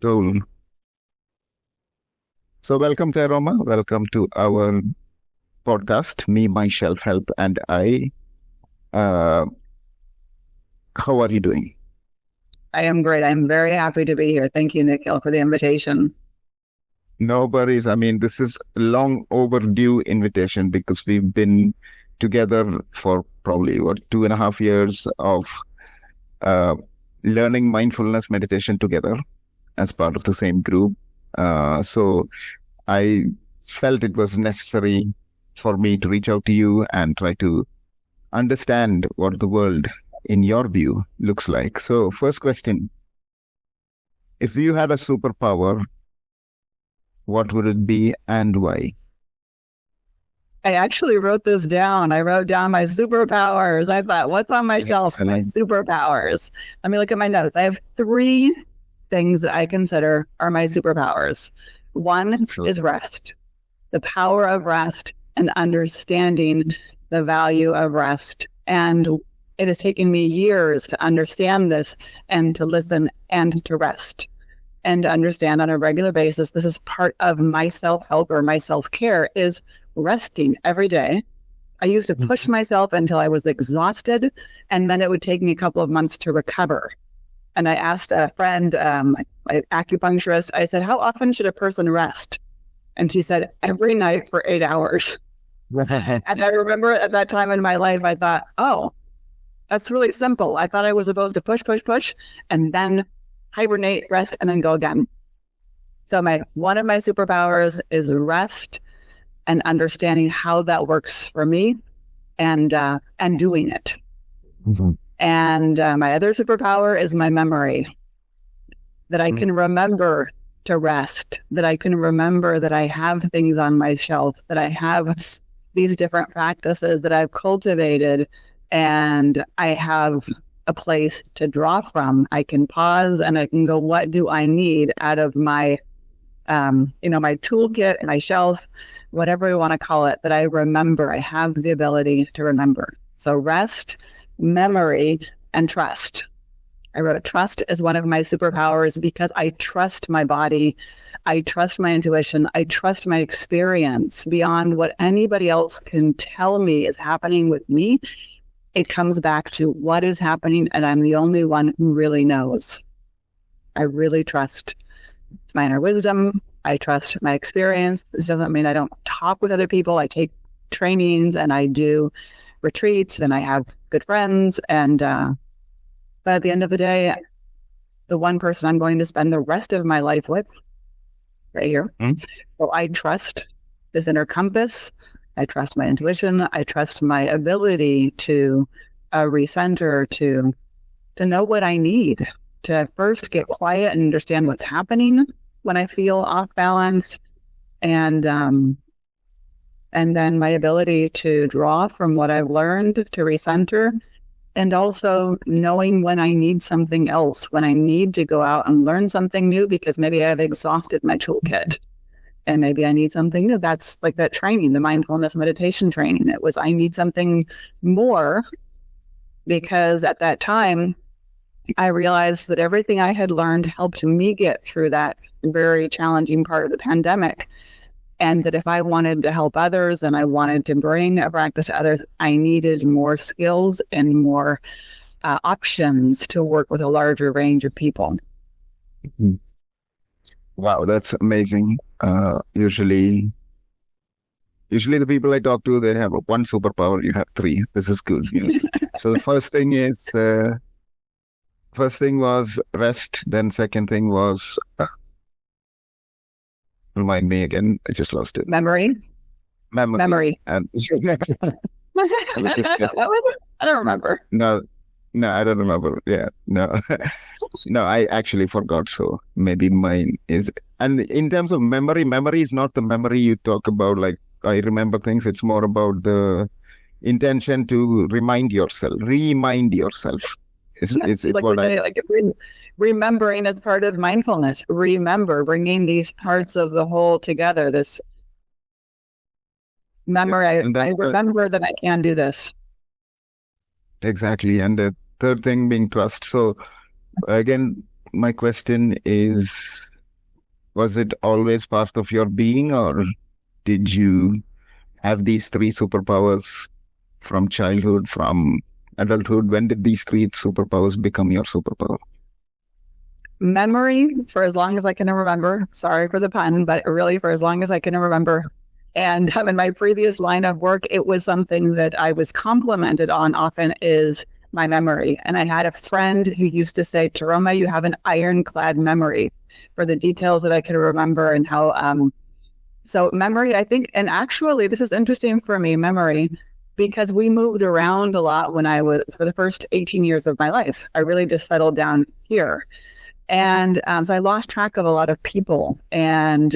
Cool. So welcome, Tehroma. Welcome to our podcast, Me, Myself, Help, and I. Uh, how are you doing? I am great. I'm very happy to be here. Thank you, Nikhil, for the invitation. No worries. I mean, this is a long overdue invitation because we've been together for probably, 2.5 years of uh, learning mindfulness meditation together as part of the same group. So I felt it was necessary for me to reach out to you and try to understand what the world, in your view, looks like. So, first question, if you had a superpower, what would it be and why? I actually wrote this down. I wrote down my superpowers. I thought, what's on my shelf? My superpowers. Let me look at my notes. I have 3 things that I consider are my superpowers. One is rest, the power of rest and understanding the value of rest. And it has taken me years to understand this and to listen and to rest and to understand on a regular basis. This is part of my self-help or my self-care is resting every day. I used to push myself until I was exhausted, and then it would take me a couple of months to recover. And I asked a friend, my acupuncturist, I said, how often should a person rest? And she said, every night for 8 hours. And I remember at that time in my life, I thought, oh, that's really simple. I thought I was supposed to push, and then hibernate, rest, and then go again. So one of my superpowers is rest and understanding how that works for me and doing it. Mm-hmm. And my other superpower is my memory, that I can remember to rest, that I can remember that I have things on my shelf, that I have these different practices that I've cultivated, and I have a place to draw from. I can pause and I can go, what do I need out of my, my toolkit, my shelf, whatever we want to call it, that I remember. I have the ability to remember. So rest, memory, and trust. I wrote trust as one of my superpowers because I trust my body. I trust my intuition. I trust my experience beyond what anybody else can tell me is happening with me. It comes back to what is happening, and I'm the only one who really knows. I really trust my inner wisdom. I trust my experience. This doesn't mean I don't talk with other people. I take trainings and I do retreats and I have good friends. And but at the end of the day, the one person I'm going to spend the rest of my life with, right here. Mm-hmm. So I trust this inner compass. I trust my intuition. I trust my ability to recenter, to know what I need, to first get quiet and understand what's happening when I feel off balance, and then my ability to draw from what I've learned to recenter, and also knowing when I need something else, when I need to go out and learn something new because maybe I've exhausted my toolkit. And maybe I need something new. That's like that training, the mindfulness meditation training. It was, I need something more because at that time, I realized that everything I had learned helped me get through that very challenging part of the pandemic. And that if I wanted to help others and I wanted to bring a practice to others, I needed more skills and more options to work with a larger range of people. Mm-hmm. Wow, that's amazing. Usually the people I talk to, they have one superpower, you have 3. This is good news. So the first thing was rest. Then second thing was, remind me again, I just lost it. Memory. And I don't remember. No, I don't remember. Yeah, no, no, I actually forgot. So maybe mine is. And in terms of memory is not the memory you talk about. Like I remember things. It's more about the intention to remind yourself. It's like what remembering as part of mindfulness. Remember, bringing these parts of the whole together. This memory. I remember that I can do this. Exactly. And the third thing being trust. So again, my question is, was it always part of your being, or did you have these three superpowers from childhood, from adulthood? When did these three superpowers become your superpower? Memory for as long as I can remember. Sorry for the pun, but really for as long as I can remember. And in my previous line of work, it was something that I was complimented on often is my memory. And I had a friend who used to say, Tehroma, you have an ironclad memory for the details that I could remember and how. So memory, I think, and actually this is interesting for me, memory, because we moved around a lot when I was, for the first 18 years of my life. I really just settled down here. And so I lost track of a lot of people and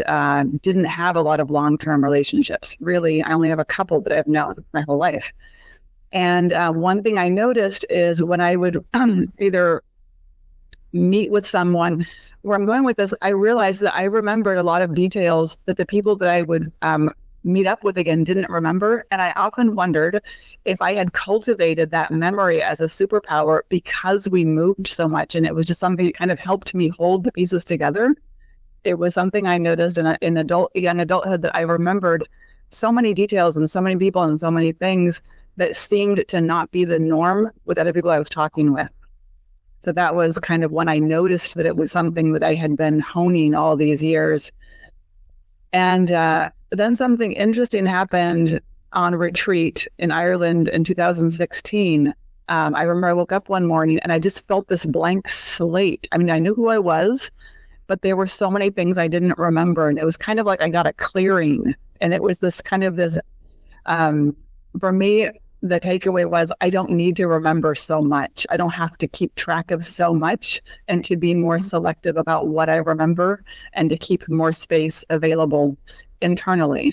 didn't have a lot of long-term relationships. Really, I only have a couple that I've known my whole life. And one thing I noticed is when I would either meet with someone, where I'm going with this, I realized that I remembered a lot of details that the people that I would meet up with again didn't remember. And I often wondered if I had cultivated that memory as a superpower because we moved so much. And it was just something that kind of helped me hold the pieces together. It was something I noticed in young adulthood that I remembered so many details and so many people and so many things that seemed to not be the norm with other people I was talking with. So that was kind of when I noticed that it was something that I had been honing all these years. And then something interesting happened on retreat in Ireland in 2016. I remember I woke up one morning and I just felt this blank slate. I mean, I knew who I was, but there were so many things I didn't remember. And it was kind of like I got a clearing. And it was this kind of this, for me, the takeaway was I don't need to remember so much. I don't have to keep track of so much, and to be more selective about what I remember and to keep more space available internally.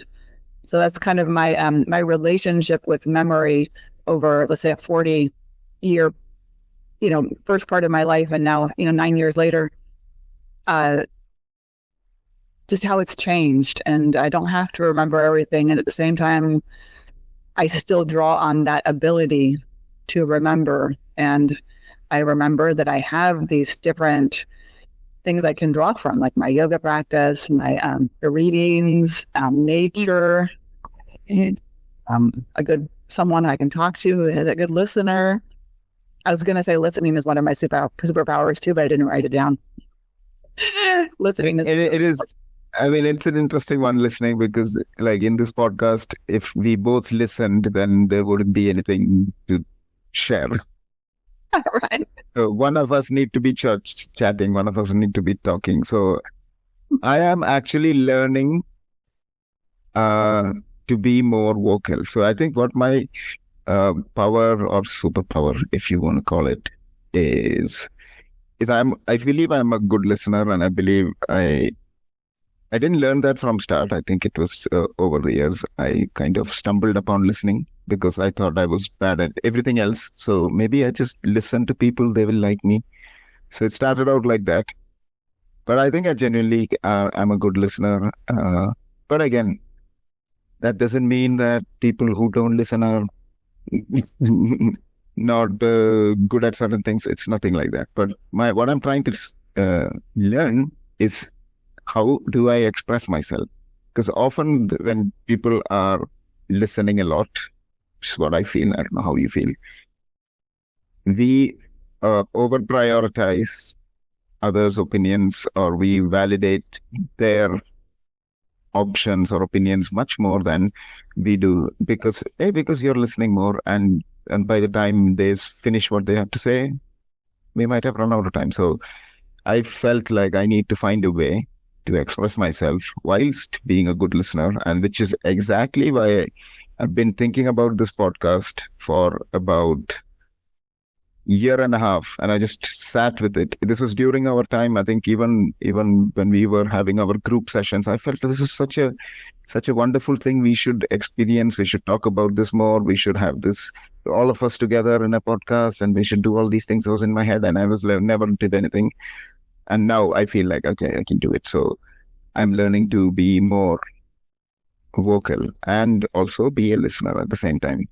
So that's kind of my my relationship with memory over, let's say, a 40-year, first part of my life, and now, 9 years later, just how it's changed. And I don't have to remember everything. And at the same time, I still draw on that ability to remember. And I remember that I have these different things I can draw from, like my yoga practice, my the readings, nature, a good someone I can talk to who is a good listener. I was going to say listening is one of my superpowers too, but I didn't write it down. Listening it is. I mean, it's an interesting one, listening, because like in this podcast, if we both listened, then there wouldn't be anything to share. Right. So one of us need to be chatting, one of us need to be talking. So I am actually learning to be more vocal. So I think what my power or superpower, if you want to call it, is I believe I'm a good listener, and I believe I didn't learn that from start. I think it was over the years. I kind of stumbled upon listening because I thought I was bad at everything else. So maybe I just listen to people, they will like me. So it started out like that. But I think I genuinely am a good listener. But again, that doesn't mean that people who don't listen are not good at certain things. It's nothing like that. But what I'm trying to learn is, how do I express myself? Because often when people are listening a lot, which is what I feel, I don't know how you feel, we over prioritize others' opinions, or we validate their options or opinions much more than we do, because you're listening more, and by the time they finish what they have to say, we might have run out of time. So I felt like I need to find a way to express myself whilst being a good listener, and which is exactly why I've been thinking about this podcast for about a year and a half, and I just sat with it. This was during our time. I think even when we were having our group sessions, I felt this is such a wonderful thing we should experience. We should talk about this more. We should have this, all of us together in a podcast, and we should do all these things. That was in my head, and I was never did anything. And now I feel like, okay, I can do it. So I'm learning to be more vocal and also be a listener at the same time.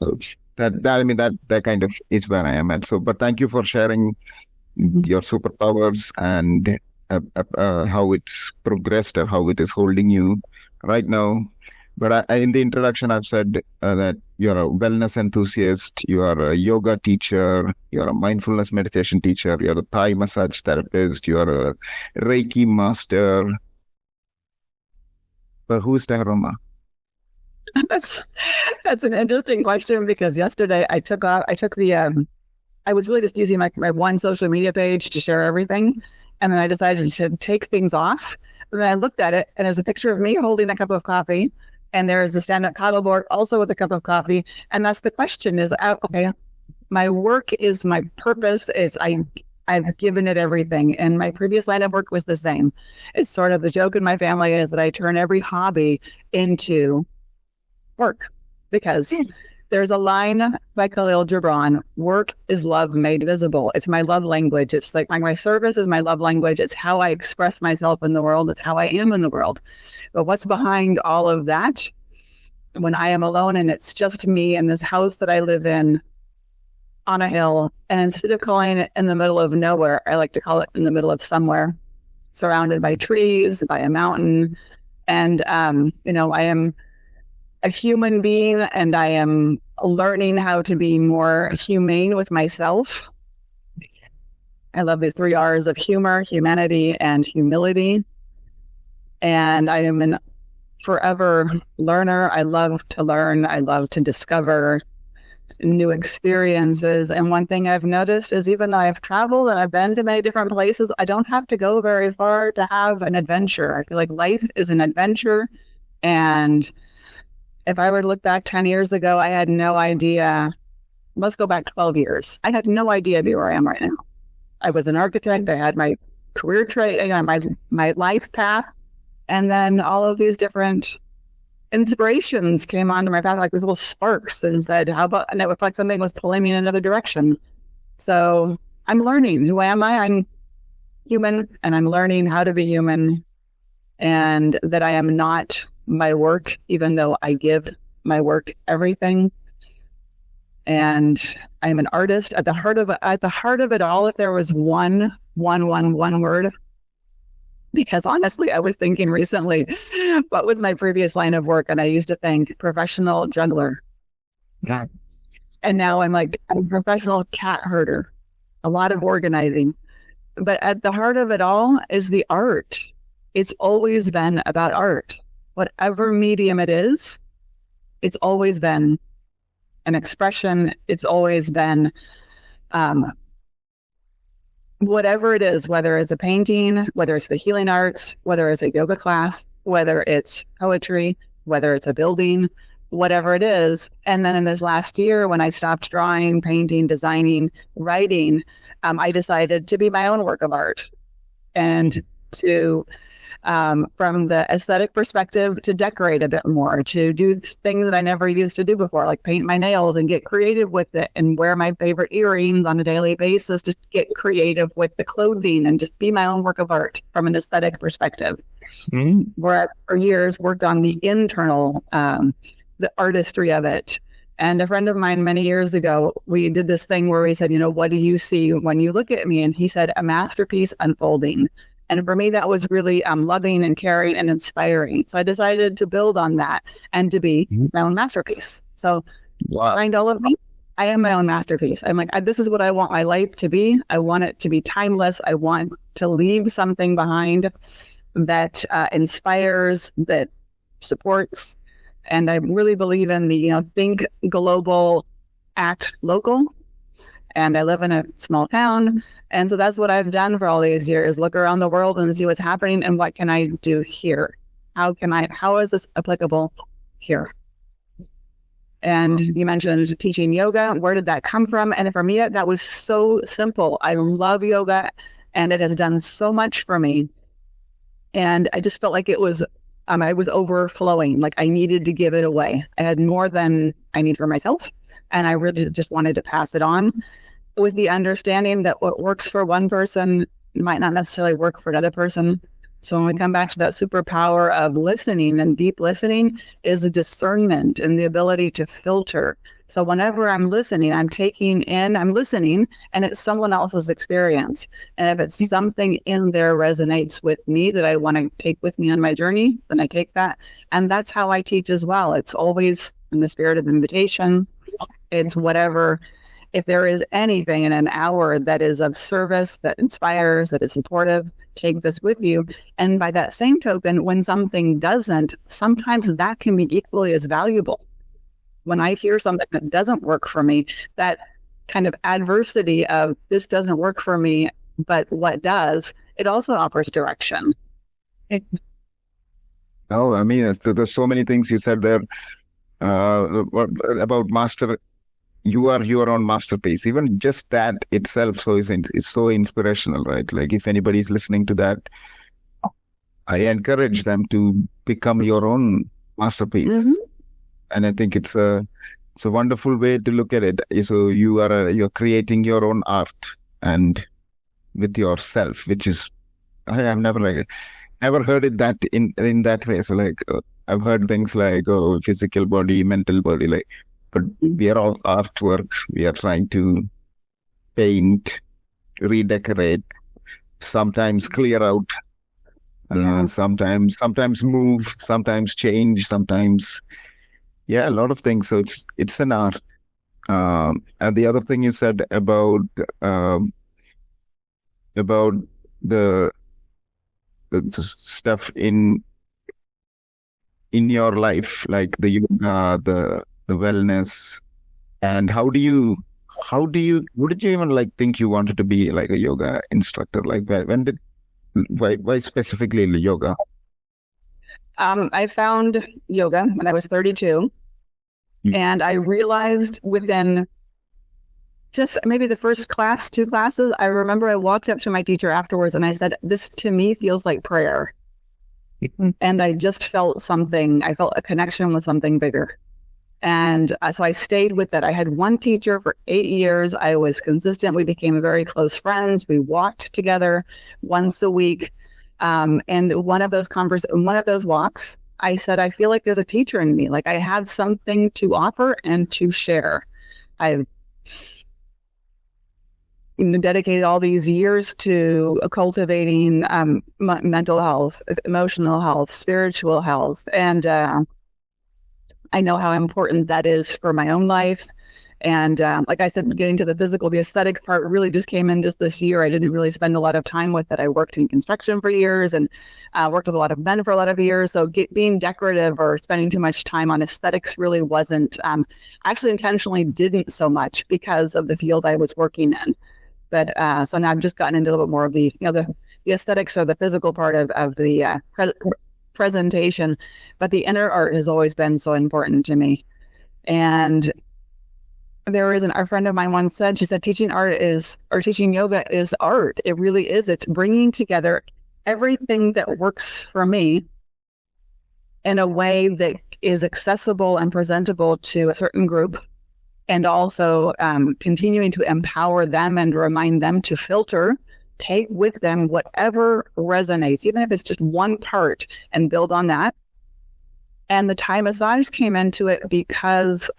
So that kind of is where I am at. So, but thank you for sharing your superpowers and how it's progressed or how it is holding you right now. But in the introduction, I've said that you're a wellness enthusiast, you are a yoga teacher, you're a mindfulness meditation teacher, you're a Thai massage therapist, you're a Reiki master. But who's Tehroma? That's an interesting question, because yesterday I was really just using my one social media page to share everything. And then I decided to take things off. And then I looked at it, and there's a picture of me holding a cup of coffee. And there's a stand-up paddleboard also with a cup of coffee. And that's the question is, okay, my work is my purpose. I've given it everything. And my previous line of work was the same. It's sort of the joke in my family is that I turn every hobby into work, because there's a line by Khalil Gibran, work is love made visible. It's my love language. It's like my service is my love language. It's how I express myself in the world. It's how I am in the world. But what's behind all of that, when I am alone and it's just me in this house that I live in on a hill, and instead of calling it in the middle of nowhere, I like to call it in the middle of somewhere, surrounded by trees, by a mountain. And, I am a human being, and I am learning how to be more humane with myself. I love the 3 R's of humor, humanity, and humility. And I am a forever learner. I love to learn. I love to discover new experiences. And one thing I've noticed is, even though I've traveled and I've been to many different places, I don't have to go very far to have an adventure. I feel like life is an adventure. And if I were to look back 10 years ago, I had no idea. Let's go back 12 years. I had no idea I'd be where I am right now. I was an architect. I had my career my life path. And then all of these different inspirations came onto my path, like these little sparks, and said, how about, and it was like something was pulling me in another direction. So I'm learning. Who am I? I'm human, and I'm learning how to be human, and that I am not my work, even though I give my work everything. And I'm an artist. At the heart of it all, if there was one word, because honestly, I was thinking recently, what was my previous line of work? And I used to think professional juggler. Yeah. And now I'm a professional cat herder, a lot of organizing. But at the heart of it all is the art. It's always been about art. Whatever medium it is, it's always been an expression. It's always been whatever it is, whether it's a painting, whether it's the healing arts, whether it's a yoga class, whether it's poetry, whether it's a building, whatever it is. And then in this last year, when I stopped drawing, painting, designing, writing, I decided to be my own work of art, and to from the aesthetic perspective, to decorate a bit more, to do things that I never used to do before, like paint my nails and get creative with it, and wear my favorite earrings on a daily basis, just get creative with the clothing and just be my own work of art from an aesthetic perspective. Mm-hmm. Where I, for years, worked on the internal, the artistry of it. And a friend of mine many years ago, we did this thing where we said, what do you see when you look at me? And he said, a masterpiece unfolding. And for me, that was really loving and caring and inspiring. So I decided to build on that and to be my own masterpiece. So behind all of me, I am my own masterpiece. I'm like, this is what I want my life to be. I want it to be timeless. I want to leave something behind that inspires, that supports. And I really believe in the, think global, act local. And I live in a small town. And so that's what I've done for all these years, look around the world and see what's happening and what can I do here? How is this applicable here? And you mentioned teaching yoga. Where did that come from? And for me, that was so simple. I love yoga, and it has done so much for me. And I just felt like it was, I was overflowing, like I needed to give it away. I had more than I need for myself. And I really just wanted to pass it on, with the understanding that what works for one person might not necessarily work for another person. So when we come back to that superpower of listening, and deep listening is a discernment and the ability to filter So whenever I'm listening, I'm listening, and it's someone else's experience. And if it's something in there resonates with me that I want to take with me on my journey, then I take that. And that's how I teach as well. It's always in the spirit of invitation. It's whatever, if there is anything in an hour that is of service, that inspires, that is supportive, take this with you. And by that same token, when something doesn't, sometimes that can be equally as valuable. When I hear something that doesn't work for me, that kind of adversity of this doesn't work for me, but what does, it also offers direction. Oh, I mean, there's so many things you said there about master. You are your own masterpiece. Even just that itself is so inspirational, right? Like if anybody's listening to that, I encourage them to become your own masterpiece. Mm-hmm. And I think it's a wonderful way to look at it. So you're creating your own art and with yourself, which is I have never heard it that in that way. So like I've heard things like physical body, mental body, like, but we are all artwork. We are trying to paint, redecorate, sometimes clear out, sometimes move, sometimes change, sometimes. Yeah, a lot of things. So it's an art. And the other thing you said about the stuff in your life, like the yoga, the wellness, and what did you even like think you wanted to be like a yoga instructor? Like why specifically yoga? I found yoga when I was 32. And I realized within just maybe the first two classes, I remember I walked up to my teacher afterwards and I said, this to me feels like prayer. And I just felt something, I felt a connection with something bigger. And so I stayed with that. I had one teacher for 8 years. I was consistent. We became very close friends. We walked together once a week. And one of those walks, I said, I feel like there's a teacher in me. Like I have something to offer and to share. I've dedicated all these years to cultivating mental health, emotional health, spiritual health. And I know how important that is for my own life. And like I said, getting to the physical, the aesthetic part really just came in just this year. I didn't really spend a lot of time with it. I worked in construction for years and worked with a lot of men for a lot of years. So being decorative or spending too much time on aesthetics really wasn't, actually intentionally didn't so much because of the field I was working in. But so now I've just gotten into a little bit more of the aesthetics or the physical part of the presentation. But the inner art has always been so important to me. And a friend of mine once said, she said, teaching yoga is art. It really is. It's bringing together everything that works for me in a way that is accessible and presentable to a certain group, and also continuing to empower them and remind them to filter, take with them whatever resonates, even if it's just one part, and build on that. And the Thai massage came into it because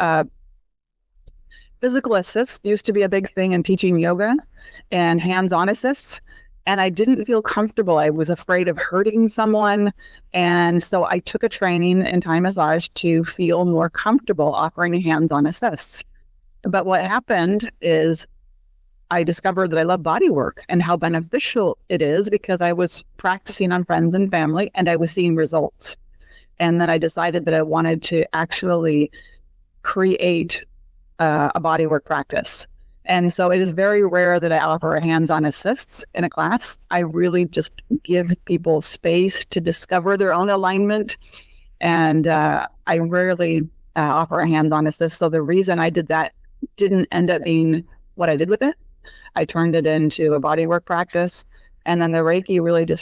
physical assists used to be a big thing in teaching yoga and hands-on assists. And I didn't feel comfortable. I was afraid of hurting someone. And so I took a training in Thai massage to feel more comfortable offering hands-on assists. But what happened is I discovered that I love body work and how beneficial it is because I was practicing on friends and family and I was seeing results. And then I decided that I wanted to actually create a bodywork practice. And so it is very rare that I offer hands-on assists in a class. I really just give people space to discover their own alignment. And I rarely offer a hands-on assist. So the reason I did that didn't end up being what I did with it. I turned it into a bodywork practice. And then the Reiki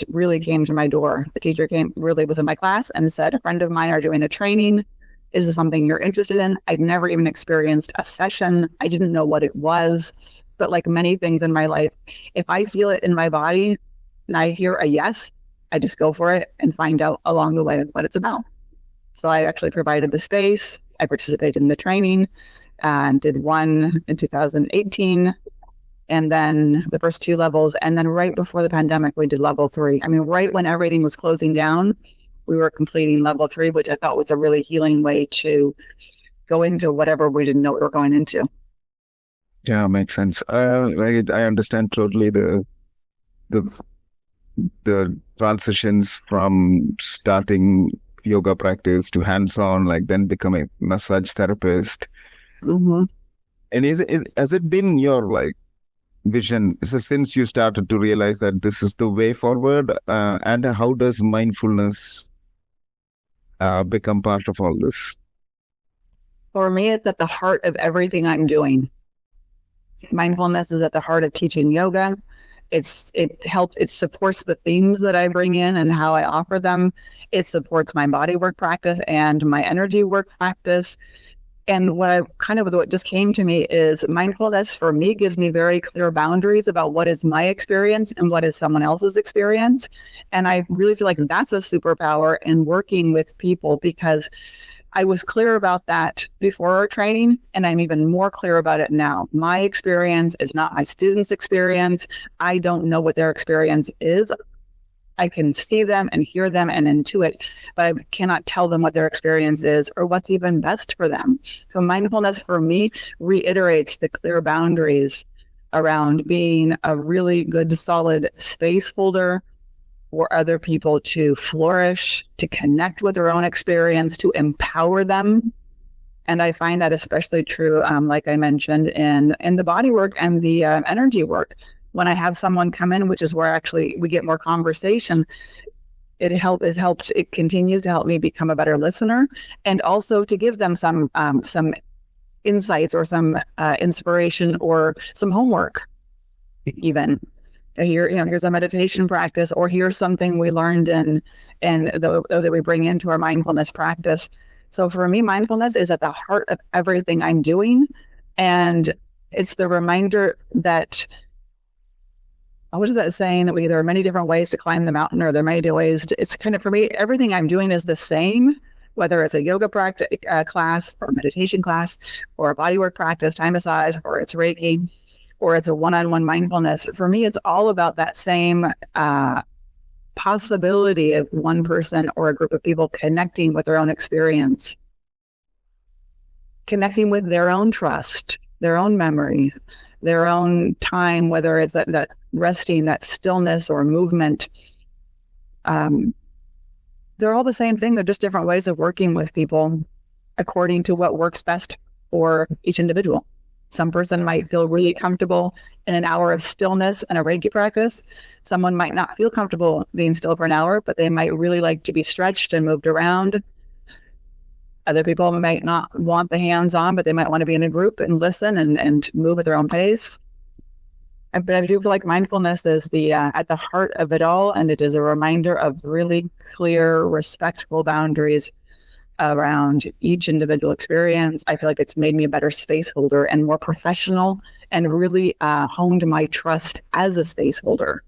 really came to my door. The teacher was in my class and said, a friend of mine are doing a training. Is this something you're interested in? I'd never even experienced a session. I didn't know what it was. But like many things in my life, if I feel it in my body and I hear a yes, I just go for it and find out along the way what it's about. So I actually provided the space. I participated in the training. and did one in 2018. And then the first 2 levels. And then right before the pandemic, we did level 3. I mean, right when everything was closing down, we were completing level 3, which I thought was a really healing way to go into whatever we didn't know we were going into. Yeah, makes sense. I understand totally the transitions from starting yoga practice to hands-on, like then becoming a massage therapist. Mm-hmm. And has it been your like vision since you started to realize that this is the way forward? And how does mindfulness become part of all this? For me, it's at the heart of everything I'm doing. Mindfulness is at the heart of teaching yoga. It supports the themes that I bring in and how I offer them. It supports my body work practice and my energy work practice. And what just came to me is mindfulness for me gives me very clear boundaries about what is my experience and what is someone else's experience. And I really feel like that's a superpower in working with people, because I was clear about that before our training, and I'm even more clear about it now. My experience is not my students' experience. I don't know what their experience is. I can see them and hear them and intuit, but I cannot tell them what their experience is or what's even best for them. So mindfulness for me reiterates the clear boundaries around being a really good, solid space holder for other people to flourish, to connect with their own experience, to empower them. And I find that especially true, like I mentioned, in the body work and the energy work. When I have someone come in, which is where actually we get more conversation, it continues to help me become a better listener, and also to give them some insights or some inspiration or some homework. Even here's a meditation practice, or here's something we learned that we bring into our mindfulness practice. So for me, mindfulness is at the heart of everything I'm doing, and it's the reminder that. What is that saying? That there are many different ways to climb the mountain, or there are many different ways. It's kind of, for me, everything I'm doing is the same, whether it's a yoga practice class or a meditation class or a bodywork practice, Thai massage, or it's Reiki, or it's a one-on-one mindfulness. For me, it's all about that same possibility of one person or a group of people connecting with their own experience, connecting with their own trust, their own memory, their own time, whether it's that resting, that stillness or movement. They're all the same thing. They're just different ways of working with people according to what works best for each individual. Some person might feel really comfortable in an hour of stillness and a Reiki practice. Someone might not feel comfortable being still for an hour, but they might really like to be stretched and moved around. Other people might not want the hands-on, but they might want to be in a group and listen and move at their own pace. But I do feel like mindfulness is at the heart of it all, and it is a reminder of really clear, respectful boundaries around each individual experience. I feel like it's made me a better space holder and more professional, and really honed my trust as a space holder.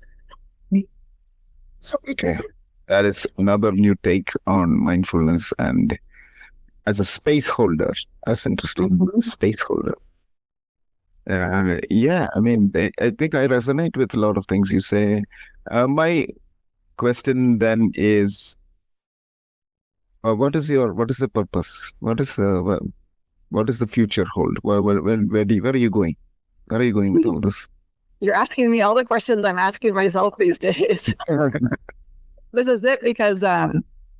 Okay, that is another new take on mindfulness, and as a space holder. That's interesting. Mm-hmm. Space holder. Yeah, I mean, I think I resonate with a lot of things you say. My question then is, what is the purpose? What is the future hold? Where are you going? Where are you going with all this? You're asking me all the questions I'm asking myself these days. This is it, because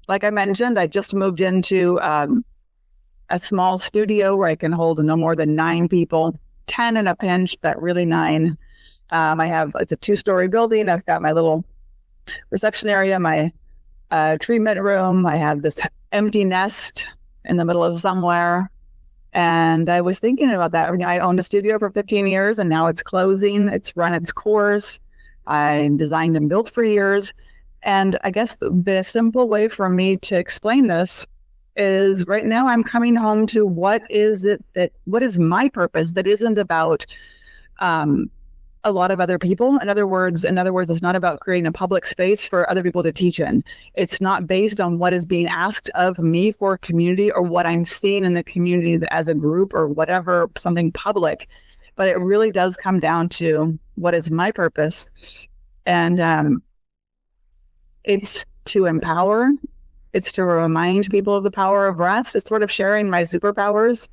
like I mentioned, I just moved into a small studio where I can hold no more than 9 people, 10 in a pinch, but really 9. It's a 2-story building. I've got my little reception area, my treatment room. I have this empty nest in the middle of somewhere. And I was thinking about that. I owned a studio for 15 years, and now it's closing. It's run its course. I designed and built for years. And I guess the simple way for me to explain this is, right now I'm coming home to what is my purpose that isn't about a lot of other people. In other words, it's not about creating a public space for other people to teach in. It's not based on what is being asked of me for community or what I'm seeing in the community as a group or whatever, something public. But it really does come down to what is my purpose. And it's to empower. It's to remind people of the power of rest. It's sort of sharing my superpowers.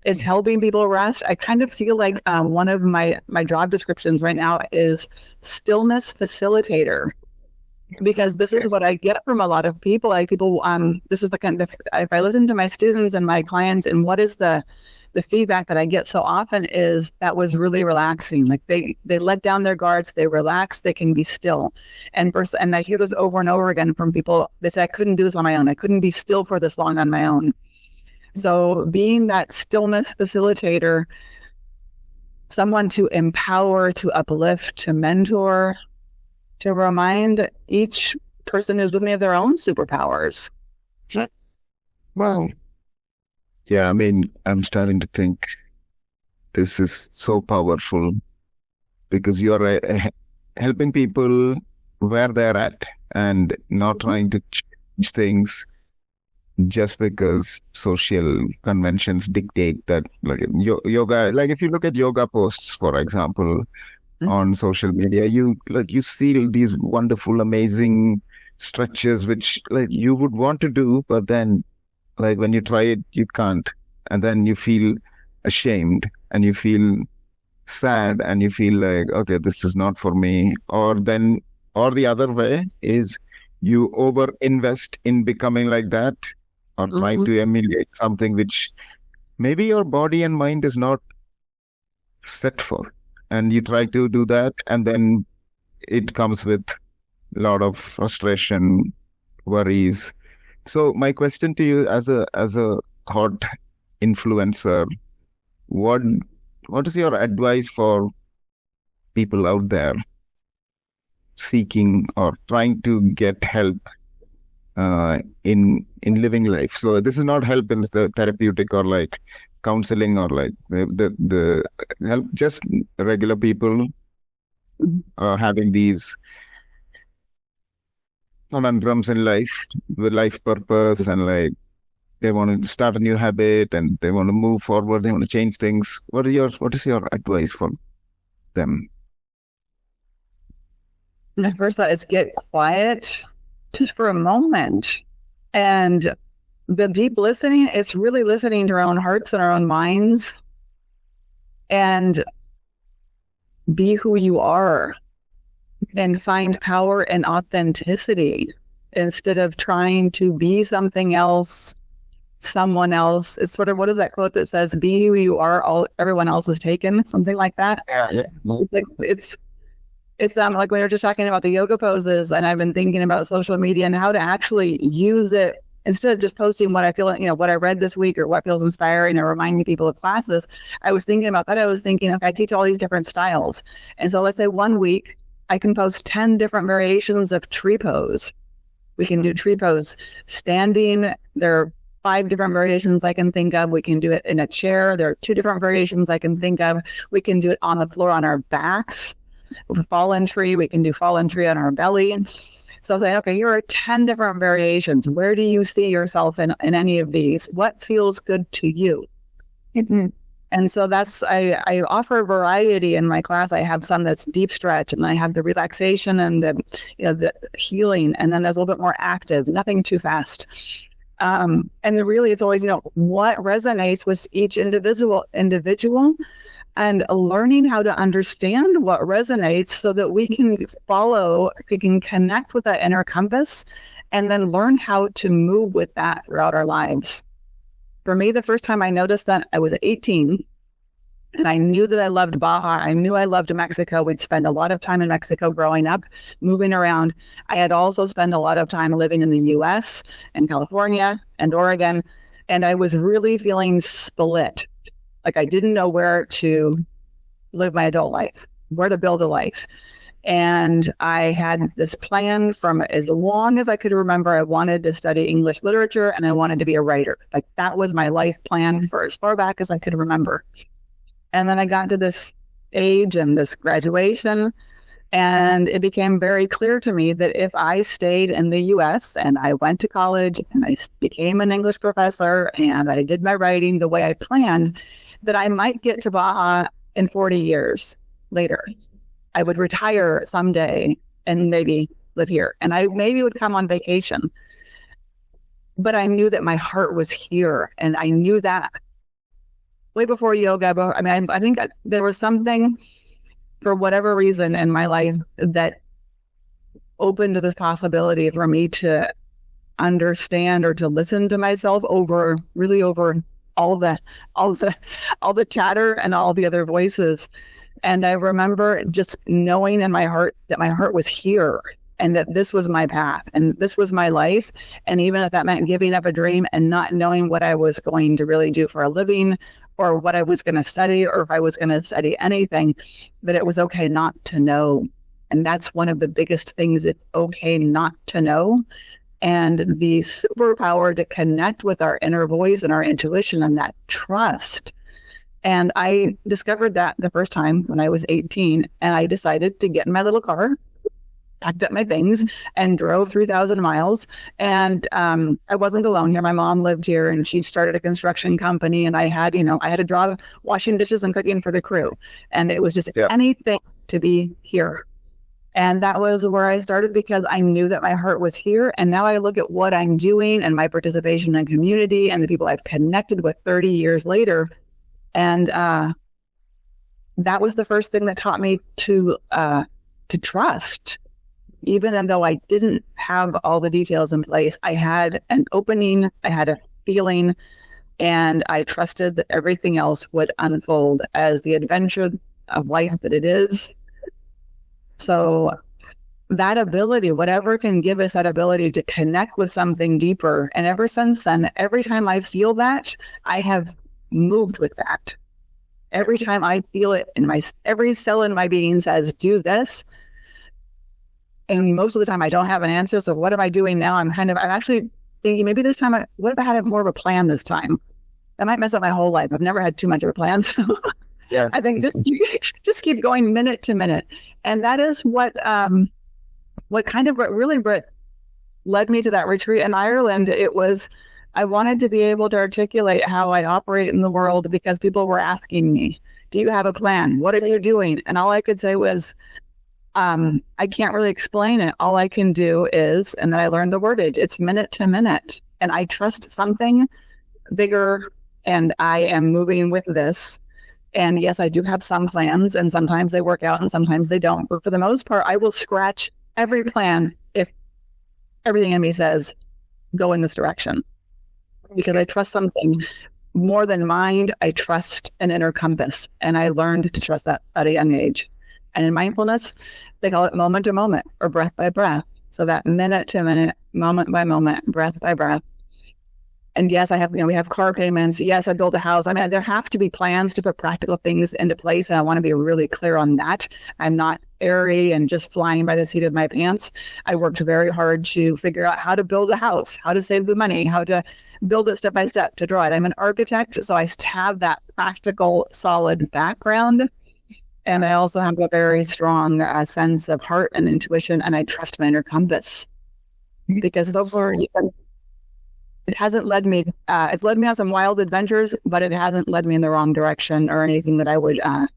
It's helping people rest. I kind of feel like one of my job descriptions right now is stillness facilitator, because this is what I get from a lot of people. This is the kind of, if I listen to my students and my clients, and what is the feedback that I get so often is that was really relaxing. Like they let down their guards, they relax, they can be still. And I hear this over and over again from people. They say, I couldn't do this on my own. I couldn't be still for this long on my own. So being that stillness facilitator, someone to empower, to uplift, to mentor, to remind each person who's with me of their own superpowers. Wow. Yeah, I mean, I'm starting to think this is so powerful because you're helping people where they're at and not trying to change things just because social conventions dictate that. Like yoga, like if you look at yoga posts, for example, on social media, you see these wonderful, amazing stretches which like you would want to do, but then like when you try it, you can't, and then you feel ashamed and you feel sad and you feel like, okay, this is not for me. Or the other way is you over invest in becoming like that, or trying to emulate something which maybe your body and mind is not set for. And you try to do that, and then it comes with a lot of frustration, worries. So my question to you as a thought influencer, what is your advice for people out there seeking or trying to get help in living life? So this is not help in the therapeutic or like counseling or like the help, just regular people having these conundrums in life, with life purpose, and like they want to start a new habit and they want to move forward, they want to change things. What is your advice for them? My first thought is get quiet just for a moment. And the deep listening, it's really listening to our own hearts and our own minds, and be who you are and find power and authenticity instead of trying to be something else, someone else. It's sort of, what is that quote that says, be who you are, everyone else is taken, something like that. Yeah. It's like we were just talking about the yoga poses, and I've been thinking about social media and how to actually use it instead of just posting what I feel, what I read this week or what feels inspiring or reminding people of classes. I was thinking about that. I was thinking, okay, I teach all these different styles. And so let's say 1 week, I can post 10 different variations of tree pose. We can do tree pose standing. There are 5 different variations I can think of. We can do it in a chair. There are 2 different variations I can think of. We can do it on the floor on our backs. With fallen tree, we can do fallen tree on our belly. So saying, okay, here are 10 different variations. Where do you see yourself in any of these? What feels good to you? And so I offer variety in my class. I have some that's deep stretch, and I have the relaxation and the healing, and then there's a little bit more active, nothing too fast. And really it's always, what resonates with each individual, and learning how to understand what resonates so that we can connect with that inner compass, and then learn how to move with that throughout our lives. For me, the first time I noticed that, I was 18, and I knew that I loved Baja. I knew I loved Mexico. We'd spend a lot of time in Mexico growing up, moving around. I had also spent a lot of time living in the US and California and Oregon, and I was really feeling split. Like I didn't know where to live my adult life, where to build a life. And I had this plan from as long as I could remember. I wanted to study English literature, and I wanted to be a writer. Like that was my life plan for as far back as I could remember. And then I got to this age and this graduation. And it became very clear to me that if I stayed in the US and I went to college and I became an English professor and I did my writing the way I planned, that I might get to Baja in 40 years later. I would retire someday and maybe live here. And I maybe would come on vacation. But I knew that my heart was here. And I knew that way before yoga. But I mean, I think there was something, for whatever reason in my life, that opened this possibility for me to understand or to listen to myself over all the chatter and all the other voices. And I remember just knowing in my heart that my heart was here and that this was my path and this was my life. And even if that meant giving up a dream and not knowing what I was going to really do for a living or what I was going to study or if I was going to study anything, that it was okay not to know. And that's one of the biggest things. It's okay not to know. And the superpower to connect with our inner voice and our intuition and that trust. And I discovered that the first time when I was 18, and I decided to get in my little car, packed up my things, and drove 3,000 miles. And I wasn't alone here. My mom lived here, and she started a construction company. And I had a job washing dishes and cooking for the crew. And it was just anything to be here. And that was where I started because I knew that my heart was here. And now I look at what I'm doing and my participation in community and the people I've connected with 30 years later. And that was the first thing that taught me to trust. Even though I didn't have all the details in place, I had an opening, I had a feeling, and I trusted that everything else would unfold as the adventure of life that it is. So that ability, whatever can give us that ability to connect with something deeper. And ever since then, every time I feel that, I have moved with that. Every time I feel it in every cell in my being says, do this. And most of the time I don't have an answer. So what am I doing now? I'm actually thinking maybe this time, what if I had more of a plan this time? That might mess up my whole life. I've never had too much of a plan. So yeah, I think just keep going minute to minute. And that is what really led me to that retreat in Ireland. It was, I wanted to be able to articulate how I operate in the world because people were asking me, do you have a plan? What are you doing? And all I could say was, I can't really explain it. All I can do is, and then I learned the wordage, it's minute to minute. And I trust something bigger and I am moving with this. And yes, I do have some plans and sometimes they work out and sometimes they don't. But for the most part, I will scratch every plan if everything in me says, go in this direction. Because I trust something more than mind. I trust an inner compass. And I learned to trust that at a young age. And in mindfulness, they call it moment to moment or breath by breath. So that minute to minute, moment by moment, breath by breath. And yes, we have car payments. Yes, I built a house. I mean, there have to be plans to put practical things into place. And I want to be really clear on that. I'm not airy and just flying by the seat of my pants. I worked very hard to figure out how to build a house, how to save the money, how to build it step by step, to draw it. I'm an architect, so I have that practical, solid background. And I also have a very strong sense of heart and intuition, and I trust my inner compass. Because those are, it hasn't led me, it's led me on some wild adventures, but it hasn't led me in the wrong direction or anything that I would, I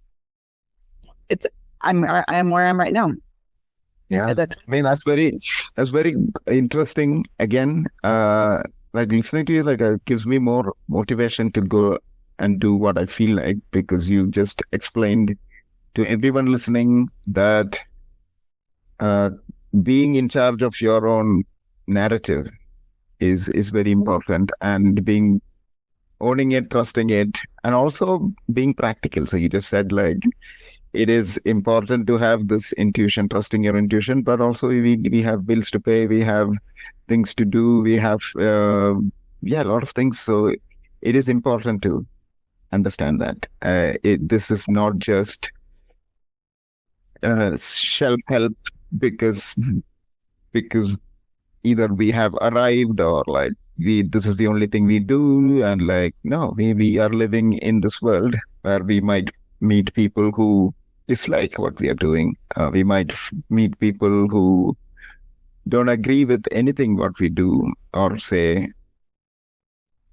am where I am right now. Yeah. I mean, that's very interesting. Again, like listening to you, gives me more motivation to go and do what I feel like, because you just explained to everyone listening that being in charge of your own narrative is very important, and owning it, trusting it, and also being practical. So you just said it is important to have this intuition, trusting your intuition, but also we have bills to pay, we have things to do, we have a lot of things. So it is important to understand that this is not just self-help because either we have arrived or this is the only thing we do, and no, we are living in this world where we might meet people who dislike what we are doing. We might meet people who don't agree with anything what we do or say,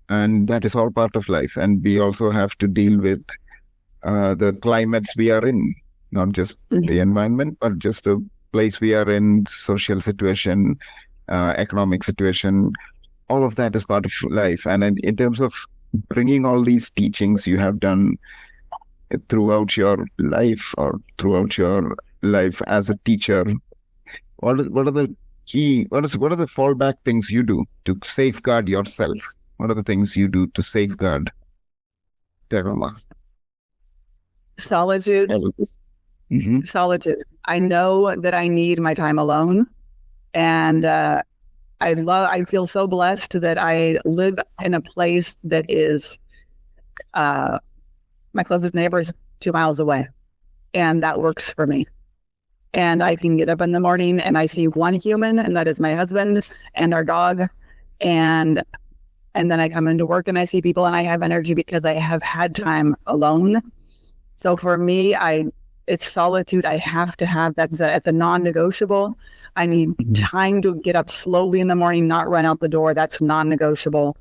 and that is all part of life. And we also have to deal with the climates we are in, not just the environment, but just the place we are in, social situation, economic situation. All of that is part of life. And in terms of bringing all these teachings you have done throughout your life or throughout your life as a teacher, what are the what are the fallback things you do to safeguard yourself? What are the things you do to safeguard Tehroma? Solitude. Solitude. I know that I need my time alone, and I feel so blessed that I live in a place that is my closest neighbor is 2 miles away, and that works for me. And I can get up in the morning and I see one human, and that is my husband and our dog, and then I come into work and I see people, and I have energy because I have had time alone. So for me, it's solitude. I have to have that's a non-negotiable. I need time to get up slowly in the morning, not run out the door. That's non-negotiable.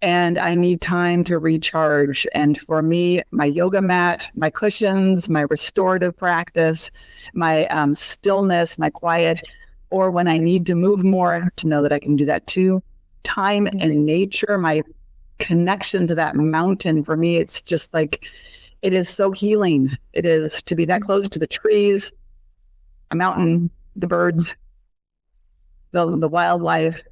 And I need time to recharge. And for me, my yoga mat, my cushions, my restorative practice, my stillness, my quiet, or when I need to move more, to know that I can do that too. Time in nature, my connection to that mountain, for me, it's just like, it is so healing. It is to be that close to the trees, a mountain, the birds, the wildlife,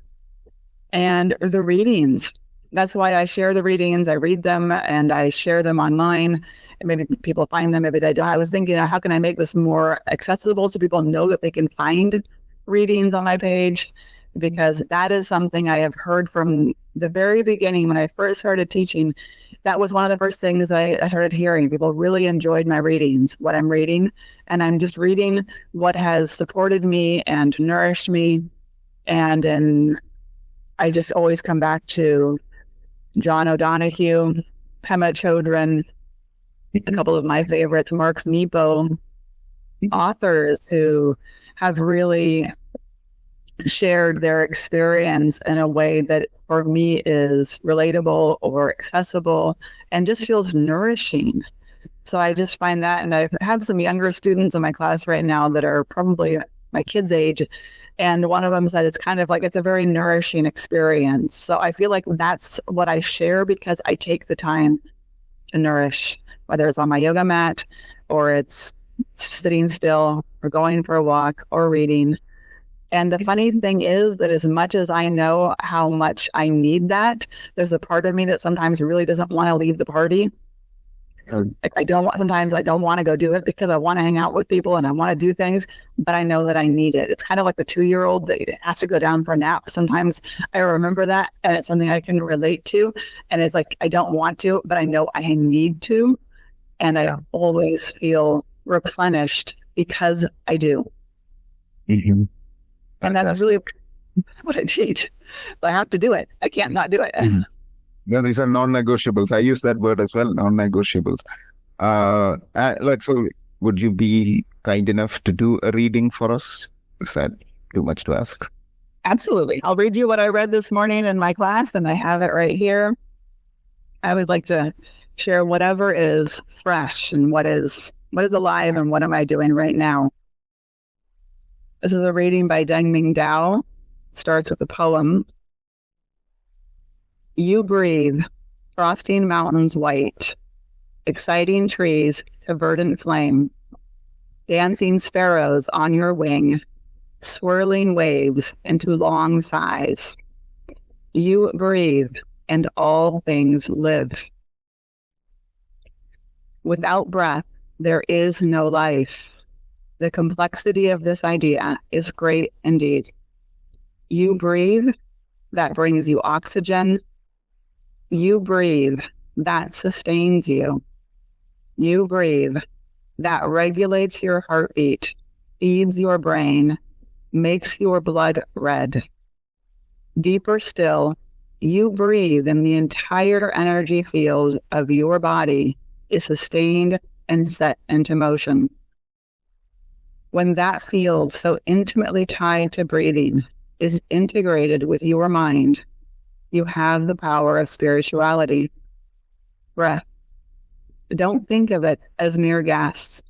and the readings. That's why I share the readings. I read them and I share them online. And maybe people find them, maybe they don't. I was thinking, how can I make this more accessible so people know that they can find readings on my page? Because that is something I have heard from the very beginning when I first started teaching. That was one of the first things that I started hearing. People really enjoyed my readings, what I'm reading. And I'm just reading what has supported me and nourished me. And I just always come back to John O'Donohue, Pema Chodron, a couple of my favorites, Mark Nepo, authors who have really shared their experience in a way that for me is relatable or accessible and just feels nourishing. So I just find that, and I have some younger students in my class right now that are probably my kids' age, and one of them said it's kind of like it's a very nourishing experience. So I feel like that's what I share because I take the time to nourish, whether it's on my yoga mat or it's sitting still or going for a walk or reading. And the funny thing is that as much as I know how much I need that, there's a part of me that sometimes really doesn't want to leave the party. Sometimes I don't want to go do it because I want to hang out with people and I want to do things, but I know that I need it. It's kind of like the 2-year-old that has to go down for a nap. Sometimes I remember that and it's something I can relate to. And it's like, I don't want to, but I know I need to. And I always feel replenished because I do. Mm-hmm. And that's really what I teach. I have to do it. I can't not do it. Mm-hmm. No, these are non-negotiables. I use that word as well, non-negotiables. So would you be kind enough to do a reading for us? Is that too much to ask? Absolutely. I'll read you what I read this morning in my class, and I have it right here. I would like to share whatever is fresh and what is alive and what am I doing right now. This is a reading by Deng-Ming Dao. It starts with a poem. You breathe, frosting mountains white, exciting trees to verdant flame, dancing sparrows on your wing, swirling waves into long sighs. You breathe, and all things live. Without breath, there is no life. The complexity of this idea is great indeed. You breathe, that brings you oxygen. You breathe, that sustains you. You breathe, that regulates your heartbeat, feeds your brain, makes your blood red. Deeper still, you breathe and the entire energy field of your body is sustained and set into motion. When that field, so intimately tied to breathing, is integrated with your mind, you have the power of spirituality. Breath. Don't think of it as mere gas.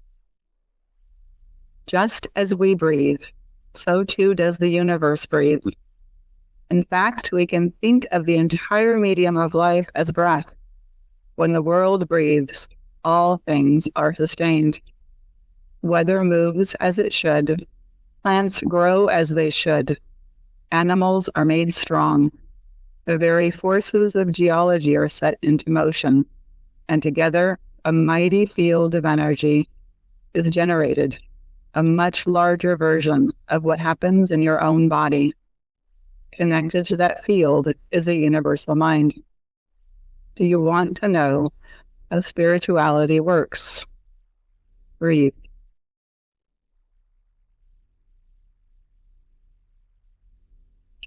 Just as we breathe, so too does the universe breathe. In fact, we can think of the entire medium of life as breath. When the world breathes, all things are sustained. Weather moves as it should. Plants grow as they should. Animals are made strong. The very forces of geology are set into motion. And together, a mighty field of energy is generated, a much larger version of what happens in your own body. Connected to that field is a universal mind. Do you want to know how spirituality works? Breathe.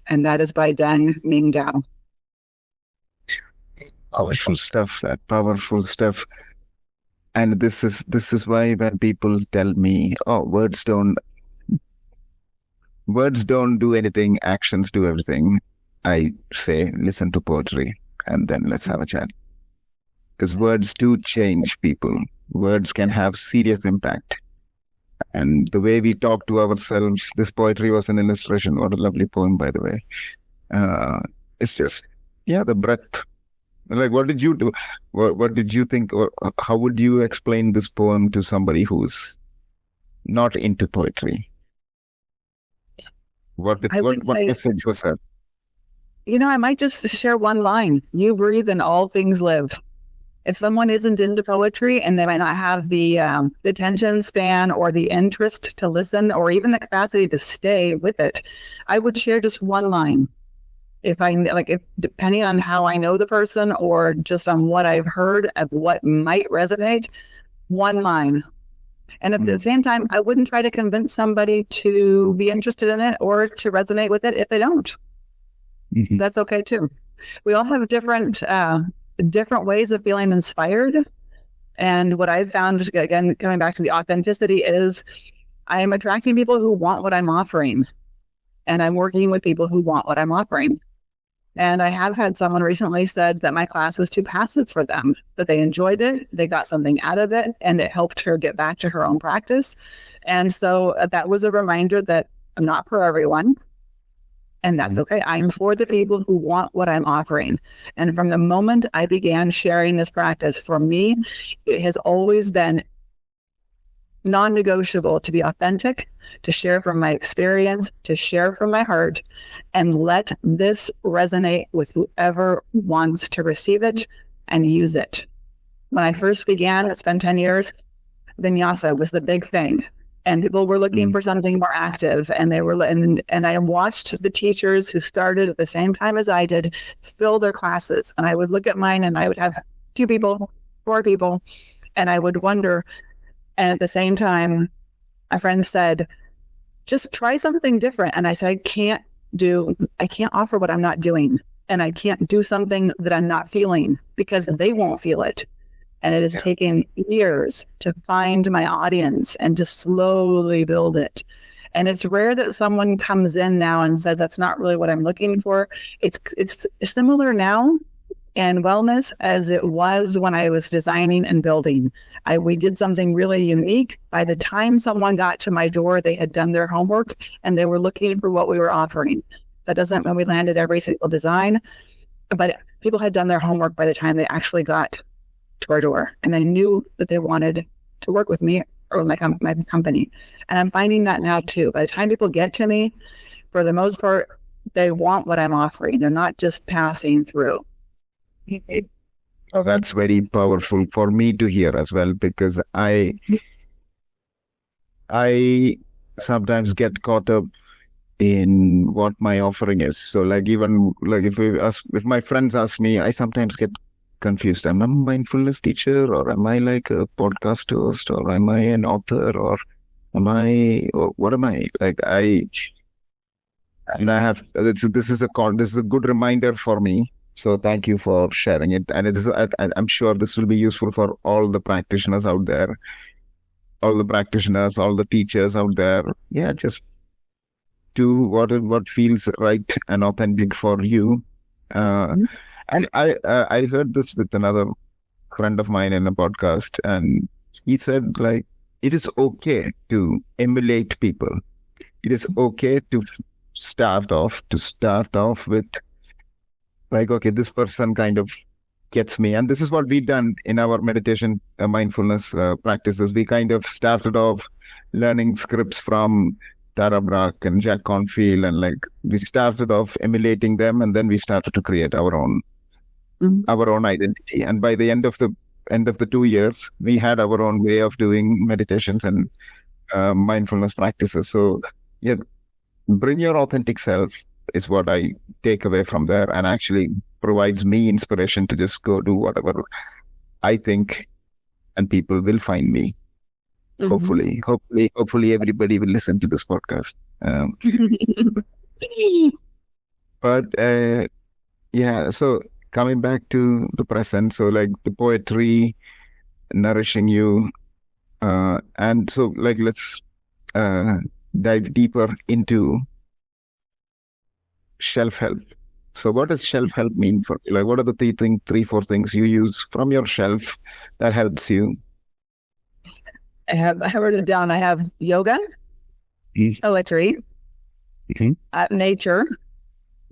And that is by Dan Ming Dao. Powerful stuff, that powerful stuff. And this is why when people tell me, oh, words don't do anything, actions do everything, I say, listen to poetry and then let's have a chat. Because words do change people. Words can have serious impact. And the way we talk to ourselves, this poetry was an illustration. What a lovely poem, by the way. It's just, the breath. Like, what did you do? What did you think? Or how would you explain this poem to somebody who's not into poetry? What message was that? I might just share one line. You breathe and all things live. If someone isn't into poetry and they might not have the attention span or the interest to listen or even the capacity to stay with it, I would share just one line. If depending on how I know the person or just on what I've heard of what might resonate, one line. And at the same time, I wouldn't try to convince somebody to be interested in it or to resonate with it if they don't. Mm-hmm. That's okay too. We all have different ways of feeling inspired. And what I've found, again, coming back to the authenticity, is I am attracting people who want what I'm offering. And I'm working with people who want what I'm offering. And I have had someone recently said that my class was too passive for them, that they enjoyed it, they got something out of it, and it helped her get back to her own practice. And so that was a reminder that I'm not for everyone. And that's okay. I'm for the people who want what I'm offering. And from the moment I began sharing this practice, for me, it has always been non-negotiable to be authentic, to share from my experience, to share from my heart, and let this resonate with whoever wants to receive it and use it. When I first began, it's been 10 years, vinyasa was the big thing. And people were looking for something more active, and they were, and I watched the teachers who started at the same time as I did fill their classes. And I would look at mine, and I would have 2 people, 4 people, and I would wonder. And at the same time, a friend said, "Just try something different." And I said, I can't offer what I'm not doing, and I can't do something that I'm not feeling because they won't feel it. And it has taken years to find my audience and to slowly build it. And it's rare that someone comes in now and says, that's not really what I'm looking for. It's similar now in wellness as it was when I was designing and building. We did something really unique. By the time someone got to my door, they had done their homework and they were looking for what we were offering. That doesn't mean we landed every single design, but people had done their homework by the time they actually got to our door, and they knew that they wanted to work with me or with my company. And I'm finding that now too. By the time people get to me, for the most part, they want what I'm offering. They're not just passing through. Oh, that's very powerful for me to hear as well, because I sometimes get caught up in what my offering is. So even if my friends ask me, I sometimes get confused. Am I a mindfulness teacher, or am I like a podcast host, or am I an author, or what am I? This is a good reminder for me. So thank you for sharing it. And I'm sure this will be useful for all the practitioners out there, all the teachers out there. Yeah, just do what feels right and authentic for you. Mm-hmm. And I heard this with another friend of mine in a podcast, and he said like it is okay to emulate people. It is okay to start off with like, okay, this person kind of gets me. And this is what we done in our meditation mindfulness practices. We kind of started off learning scripts from Tara Brach and Jack Confield, and like we started off emulating them, and then we started to create our own identity. And by the end of the 2 years, we had our own way of doing meditations and mindfulness practices. So yeah, bring your authentic self is what I take away from there, and actually provides me inspiration to just go do whatever I think, and people will find me. Hopefully everybody will listen to this podcast. But yeah, so coming back to the present, so like the poetry nourishing you, and so like let's dive deeper into self-help. So what does self-help mean for you? Like, what are the three, four things you use from your shelf that helps you? I wrote it down. I have yoga, poetry, nature,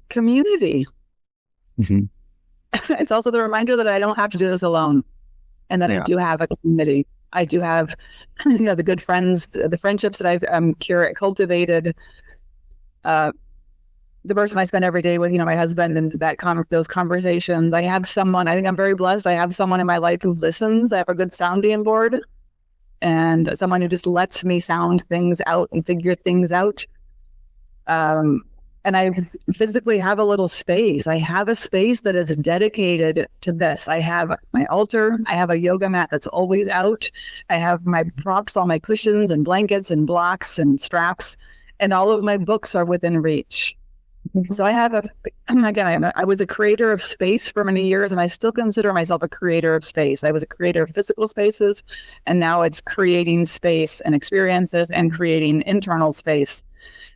community. It's also the reminder that I don't have to do this alone, and that I do have a community. I do have, the good friends, the friendships that I've cultivated. The person I spend every day with, my husband, and those conversations. I have someone. I think I'm very blessed. I have someone in my life who listens. I have a good sounding board, and someone who just lets me sound things out and figure things out. And I physically have a little space. I have a space that is dedicated to this. I have my altar. I have a yoga mat that's always out. I have my props, all my cushions and blankets and blocks and straps, and all of my books are within reach. So I have I was a creator of space for many years, and I still consider myself a creator of space. I was a creator of physical spaces, and now it's creating space and experiences and creating internal space.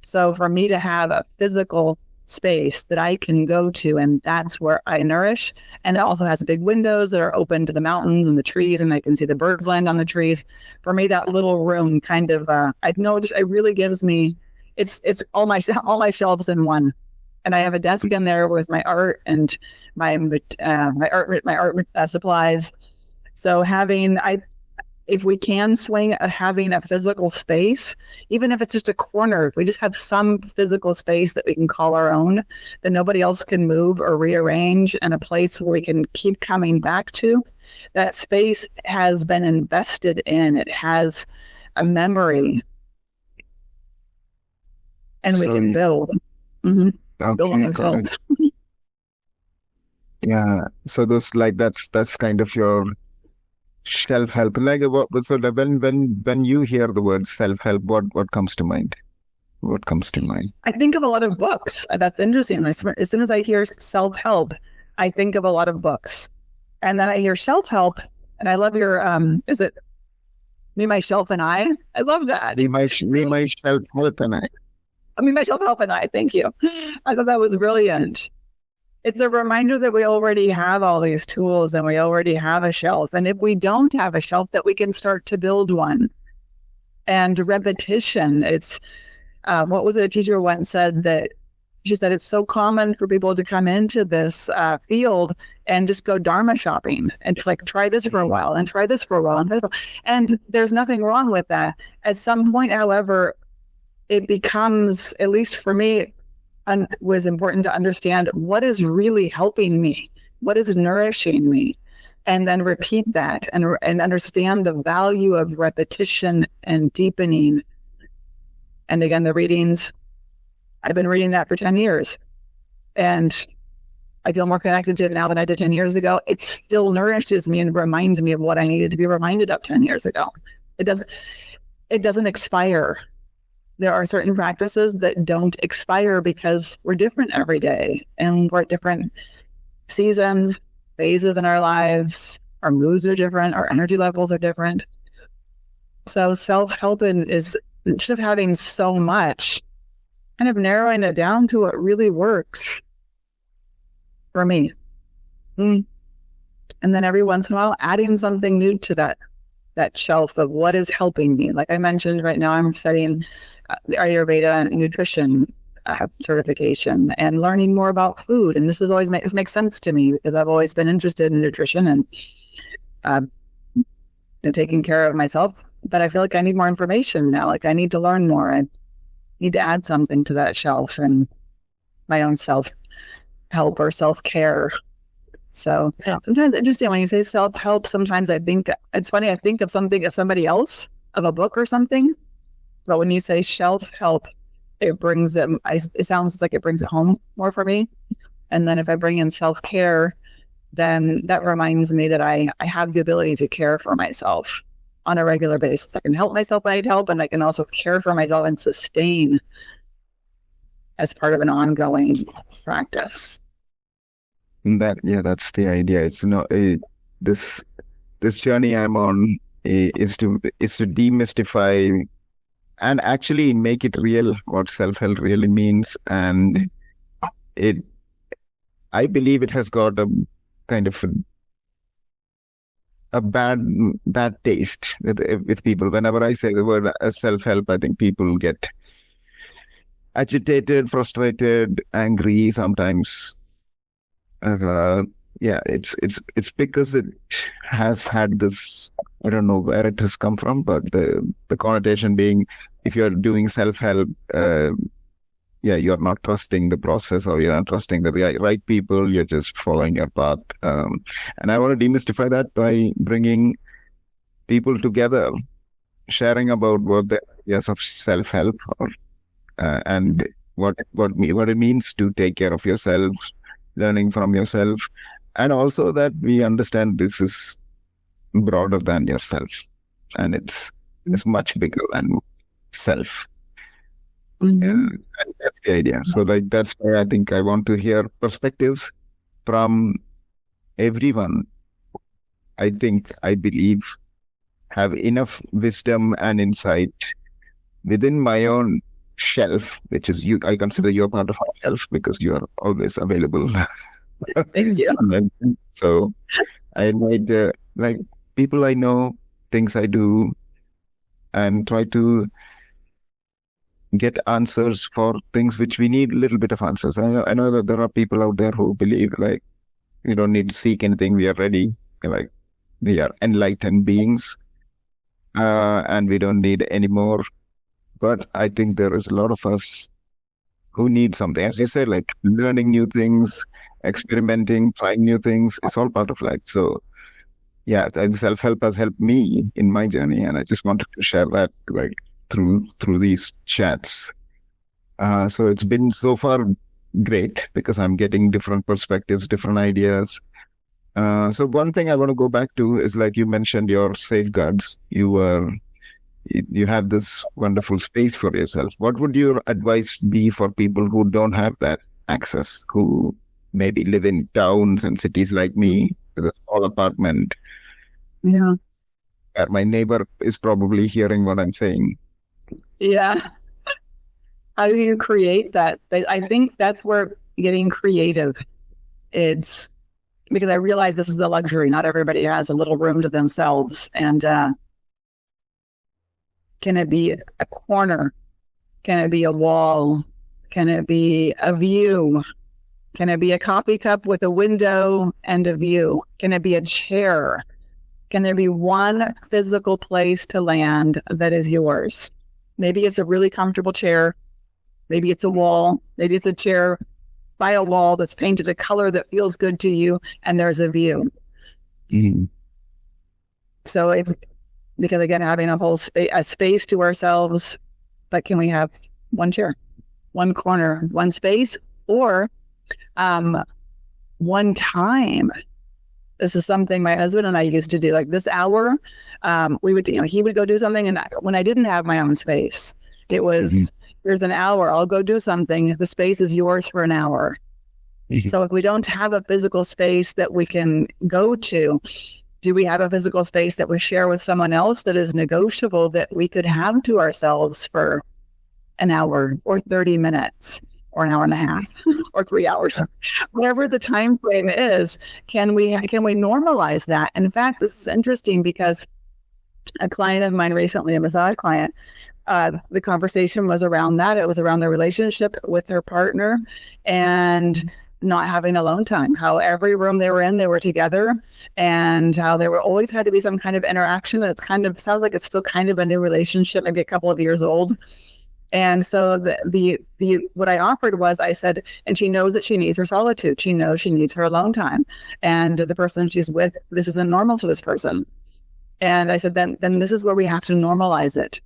So for me to have a physical space that I can go to, and that's where I nourish. And it also has big windows that are open to the mountains and the trees, and I can see the birds land on the trees. For me, that little room kind of, I noticed it really gives me, it's all my shelves in one. And I have a desk in there with my art and my art supplies. So if we can swing having a physical space, even if it's just a corner, if we just have some physical space that we can call our own, that nobody else can move or rearrange, and a place where we can keep coming back to, that space has been invested in. It has a memory, and we can build. Okay, yeah. So that's kind of your self-help. Like so when you hear the word self-help, what comes to mind? What comes to mind? I think of a lot of books. That's interesting. As soon as I hear self-help, I think of a lot of books. And then I hear self-help, and I love your is it Me, Myself, and I? I love that. Me, Myself, and I. Myself, Help, and I. Thank you. I thought that was brilliant. It's a reminder that we already have all these tools, and we already have a shelf. And if we don't have a shelf, that we can start to build one. And repetition. It's what was it? A teacher once said that she said it's so common for people to come into this field and just go dharma shopping and just like try this for a while and try this for a while. And there's nothing wrong with that. At some point, however, it becomes, at least for me, was important to understand what is really helping me, what is nourishing me, and then repeat that and understand the value of repetition and deepening. And again, the readings, I've been reading that for 10 years, and I feel more connected to it now than I did 10 years ago. It still nourishes me and reminds me of what I needed to be reminded of 10 years ago. It doesn't expire. There are certain practices that don't expire because we're different every day, and we're at different seasons, phases in our lives. Our moods are different. Our energy levels are different. So self-help is, instead of having so much, kind of narrowing it down to what really works for me. And then every once in a while, adding something new to that shelf of what is helping me. Like I mentioned, right now I'm studying the Ayurveda nutrition certification and learning more about food. And this makes sense to me because I've always been interested in nutrition and taking care of myself. But I feel like I need more information now. Like I need to learn more. I need to add something to that shelf and my own self-help or self-care. So sometimes it's interesting when you say self-help, sometimes I think it's funny. I think of somebody else, of a book or something. But when you say self-help, it sounds like it brings it home more for me. And then if I bring in self-care, then that reminds me that I have the ability to care for myself on a regular basis. I can help myself when I need help, and I can also care for myself and sustain as part of an ongoing practice. That's the idea. It's this journey I'm on is to demystify and actually make it real what self-help really means. And I believe it has got a kind of a bad taste with people. Whenever I say the word self-help, I think people get agitated, frustrated, angry sometimes. It's because it has had this, I don't know where it has come from, but the connotation being, if you're doing self-help, you're not trusting the process, or you're not trusting the right people, you're just following your path. And I want to demystify that by bringing people together, sharing about what the ideas of self-help are, and what it means to take care of yourself, learning from yourself, and also that we understand this is broader than yourself, and it's much bigger than self. And that's the idea. So that's why I think I want to hear perspectives from everyone. I believe have enough wisdom and insight within my own shelf, which is you. I consider you're part of my shelf because you are always available. Thank you. So I invite people I know, things I do, and try to get answers for things which we need a little bit of answers. I know that there are people out there who believe you don't need to seek anything. We are ready. We are enlightened beings, and we don't need any more. But I think there is a lot of us who need something. As you said, learning new things, experimenting, trying new things. It's all part of life. So self-help has helped me in my journey, and I just wanted to share that through these chats. So it's been so far great because I'm getting different perspectives, different ideas. So one thing I want to go back to is, like you mentioned, your safeguards. You have this wonderful space for yourself. What would your advice be for people who don't have that access, who maybe live in towns and cities like me with a small apartment? Yeah. My neighbor is probably hearing what I'm saying. Yeah. How do you create that? I think that's where getting creative. It's because I realize this is the luxury. Not everybody has a little room to themselves. And can it be a corner? Can it be a wall? Can it be a view? Can it be a coffee cup with a window and a view? Can it be a chair? Can there be one physical place to land that is yours? Maybe it's a really comfortable chair. Maybe it's a wall. Maybe it's a chair by a wall that's painted a color that feels good to you, and there's a view. Mm-hmm. So because again, having a space to ourselves, but can we have one chair, one corner, one space, or one time? This is something my husband and I used to do. Like this hour, he would go do something, and when I didn't have my own space, it was, here's an hour, I'll go do something. The space is yours for an hour. So if we don't have a physical space that we can go to, do we have a physical space that we share with someone else that is negotiable, that we could have to ourselves for an hour or 30 minutes or an hour and a half or 3 hours, whatever the time frame is? Can we normalize that? And in fact, this is interesting because a client of mine recently, a massage client, the conversation was around that. It was around their relationship with their partner and not having alone time, how every room they were in, they were together, and how there were always had to be some kind of interaction. It's kind of sounds like it's still kind of a new relationship, maybe a couple of years old. And so the what I offered was, I said, and she knows that she needs her solitude. She knows she needs her alone time. And the person she's with, this isn't normal to this person. And I said, then this is where we have to normalize it.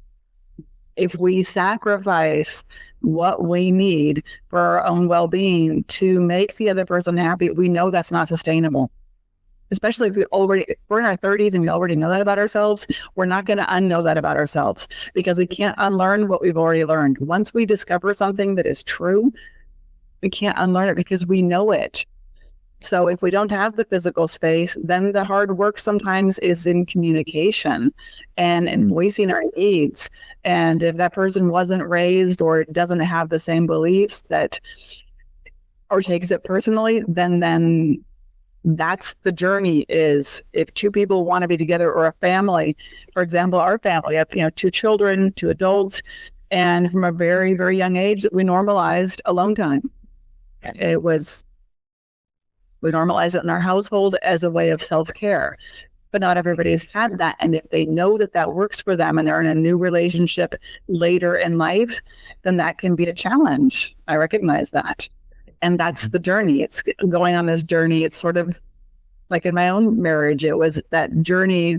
If we sacrifice what we need for our own well-being to make the other person happy, we know that's not sustainable. Especially if we're in our 30s and we already know that about ourselves, we're not going to unknow that about ourselves, because we can't unlearn what we've already learned. Once we discover something that is true, we can't unlearn it because we know it. So if we don't have the physical space, then the hard work sometimes is in communication and in voicing our needs. And if that person wasn't raised or doesn't have the same beliefs or takes it personally, then that's the journey. Is if two people want to be together, or a family, for example, our family, we have 2 children, 2 adults, and from a very, very young age, we normalized alone time. We normalize it in our household as a way of self-care, but not everybody's had that. And if they know that works for them and they're in a new relationship later in life, then that can be a challenge. I recognize that. And that's the journey. It's going on this journey. It's sort of like in my own marriage, it was that journey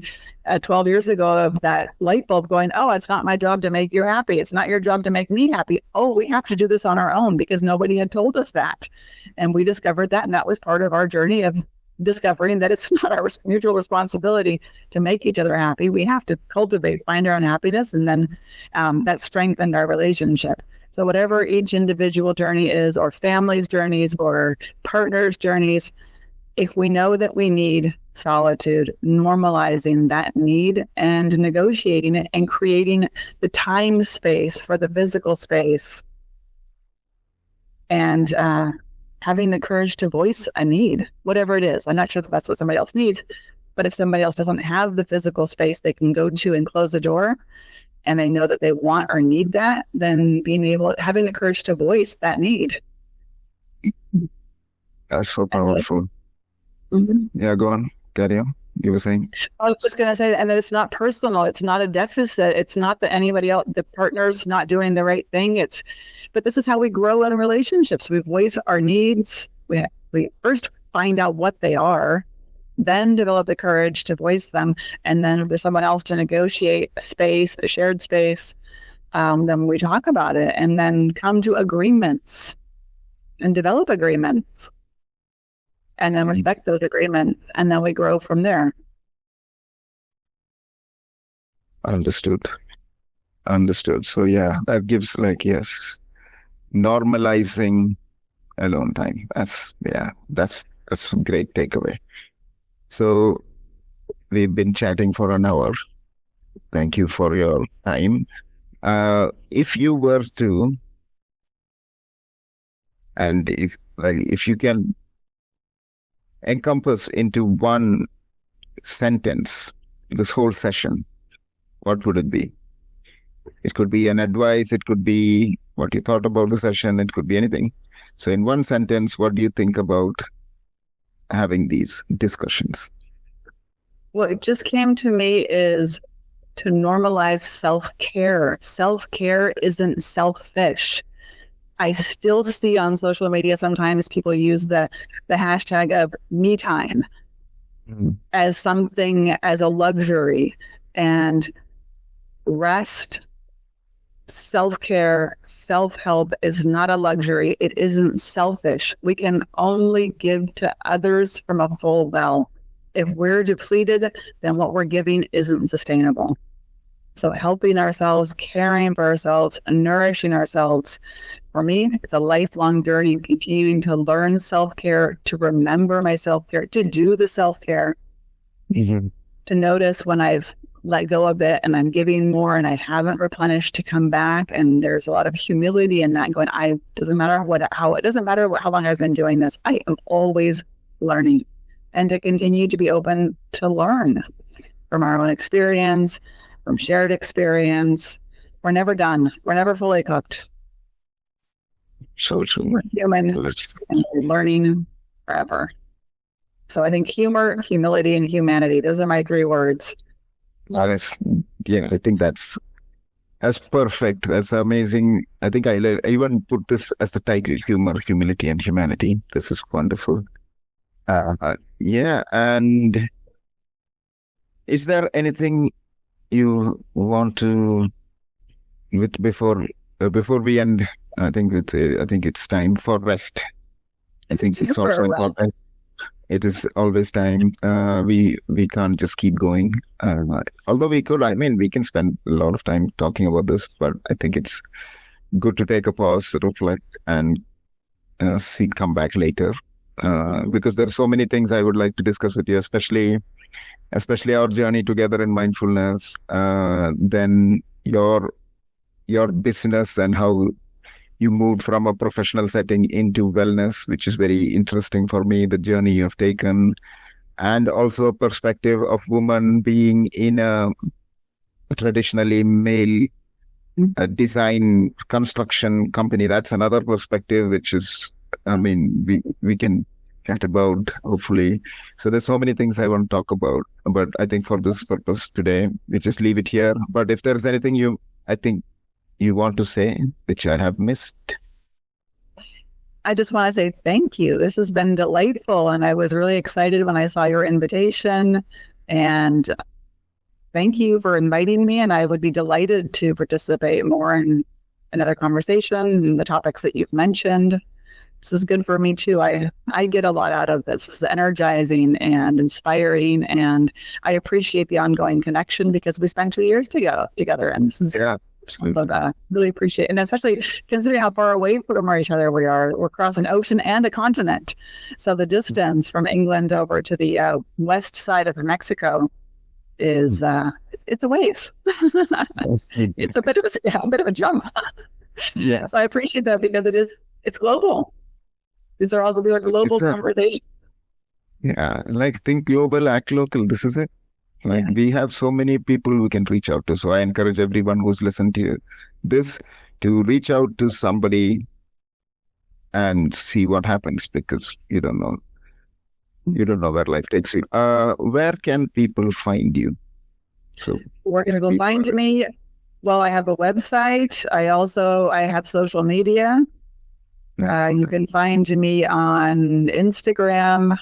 12 years ago of that light bulb going, oh, it's not my job to make you happy. It's not your job to make me happy. Oh, we have to do this on our own, because nobody had told us that. And we discovered that. And that was part of our journey of discovering that it's not our mutual responsibility to make each other happy. We have to find our own happiness. And then that strengthened our relationship. So whatever each individual journey is, or family's journeys, or partners' journeys, if we know that we need solitude, normalizing that need and negotiating it and creating the time space for the physical space, and having the courage to voice a need, whatever it is. I'm not sure that that's what somebody else needs, but if somebody else doesn't have the physical space they can go to and close the door, and they know that they want or need that, then having the courage to voice that need. That's so powerful. Mm-hmm. Yeah, go on. Carry on. You were saying? I was just going to say, and that it's not personal. It's not a deficit. It's not that anybody else, the partner's not doing the right thing. But this is how we grow in relationships. We voice our needs. We first find out what they are, then develop the courage to voice them. And then if there's someone else to negotiate a space, a shared space, then we talk about it and then come to agreements and develop agreements. And then respect those agreements, and then we grow from there. Understood. So yeah, that gives normalizing alone time. That's a great takeaway. So we've been chatting for an hour. Thank you for your time. If you were to, and if you can encompass into one sentence this whole session, what would it be? It could be an advice, it could be what you thought about the session, it could be anything. So in one sentence, what do you think about having these discussions? What it just came to me is to normalize self-care. Self-care isn't selfish. I still see on social media sometimes people use the hashtag of me time as something, as a luxury, and rest, self-care, self-help is not a luxury. It isn't selfish. We can only give to others from a full well. If we're depleted, then what we're giving isn't sustainable. So helping ourselves, caring for ourselves, nourishing ourselves. For me, it's a lifelong journey, continuing to learn self-care, to remember my self-care, to do the self-care, to notice when I've let go a bit and I'm giving more and I haven't replenished, to come back. And there's a lot of humility in that, going, it doesn't matter how long I've been doing this. I am always learning, and to continue to be open to learn from our own experience, from shared experience. We're never done. We're never fully cooked. So true. We're human and we're learning forever. So I think humor, humility, and humanity, those are my 3 words. That is, I think that's perfect. That's amazing. I think I even put this as the title: humor, humility, and humanity. This is wonderful. And is there anything you want to, before we end? I think it's time for rest. I think it's also important. It is always time. We can't just keep going. Although we could, we can spend a lot of time talking about this, but I think it's good to take a pause, reflect, and come back later. Because there are so many things I would like to discuss with you, especially our journey together in mindfulness. Then your business and how you moved from a professional setting into wellness, which is very interesting for me, the journey you have taken, and also a perspective of woman being in a traditionally male design construction company. That's another perspective, which is, we can chat about, hopefully. So there's so many things I want to talk about, but I think for this purpose today, we just leave it here. But if there's anything you want to say, which I have missed? I just want to say thank you. This has been delightful, and I was really excited when I saw your invitation. And thank you for inviting me, and I would be delighted to participate more in another conversation and the topics that you've mentioned. This is good for me too. I get a lot out of this. It's energizing and inspiring, and I appreciate the ongoing connection because we spent 2 years together, and this is really appreciate it. And especially considering how far away from each other we are. We're across an ocean and a continent. So the distance from England over to the west side of Mexico is it's a ways. It's a bit of a jump. Yeah. So I appreciate that because it's global. These are all global conversations. Yeah, think global, act local. This is it. We have so many people we can reach out to. So I encourage everyone who's listened to this to reach out to somebody and see what happens, because you don't know where life takes you. Where can people find you? So where can people find me? Well, I have a website. I have social media. You can find me on Instagram.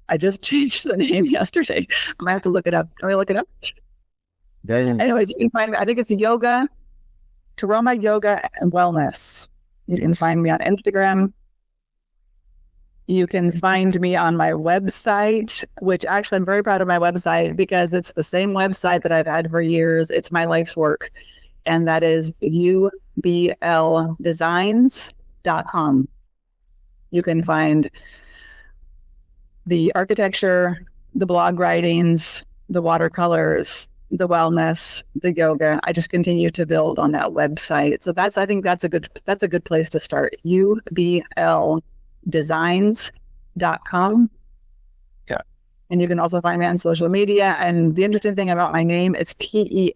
I just changed the name yesterday. I might have to look it up. Can we look it up? Yeah. Anyways, you can find me. I think it's Tehroma Yoga and Wellness. You can find me on Instagram. You can find me on my website, which actually I'm very proud of my website because it's the same website that I've had for years. It's my life's work. And that is ubldesigns.com. You can find the architecture, the blog writings, the watercolors, the wellness, the yoga. I just continue to build on that website. So I think that's a good place to start. ubldesigns.com. Yeah. And you can also find me on social media. And the interesting thing about my name is Tehroma.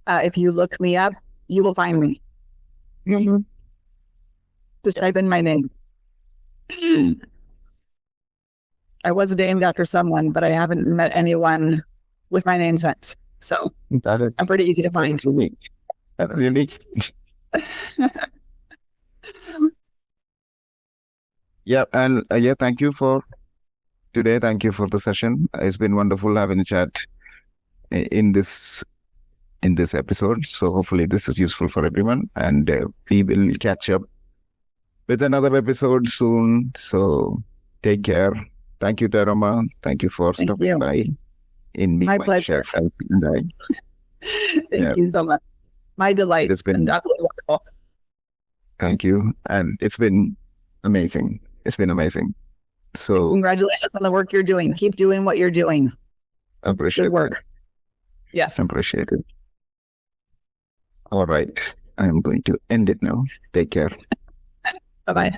If you look me up, you will find me. Mm-hmm. Just type in my name. I was named after someone, but I haven't met anyone with my name since. So I'm pretty easy to find. Unique. That's unique. Yeah, and thank you for today. Thank you for the session. It's been wonderful having a chat in this episode. So hopefully this is useful for everyone, and we will catch up with another episode soon. So take care. Thank you, Tehroma. Thank you for stopping by. in me, My pleasure. myself, and I. Thank you so much. My delight. It's been absolutely wonderful. Thank you, and it's been amazing. It's been amazing. So congratulations on the work you're doing. Keep doing what you're doing. Appreciate Good work. it. Yes. Appreciate it. All right. I'm going to end it now. Take care. Bye-bye.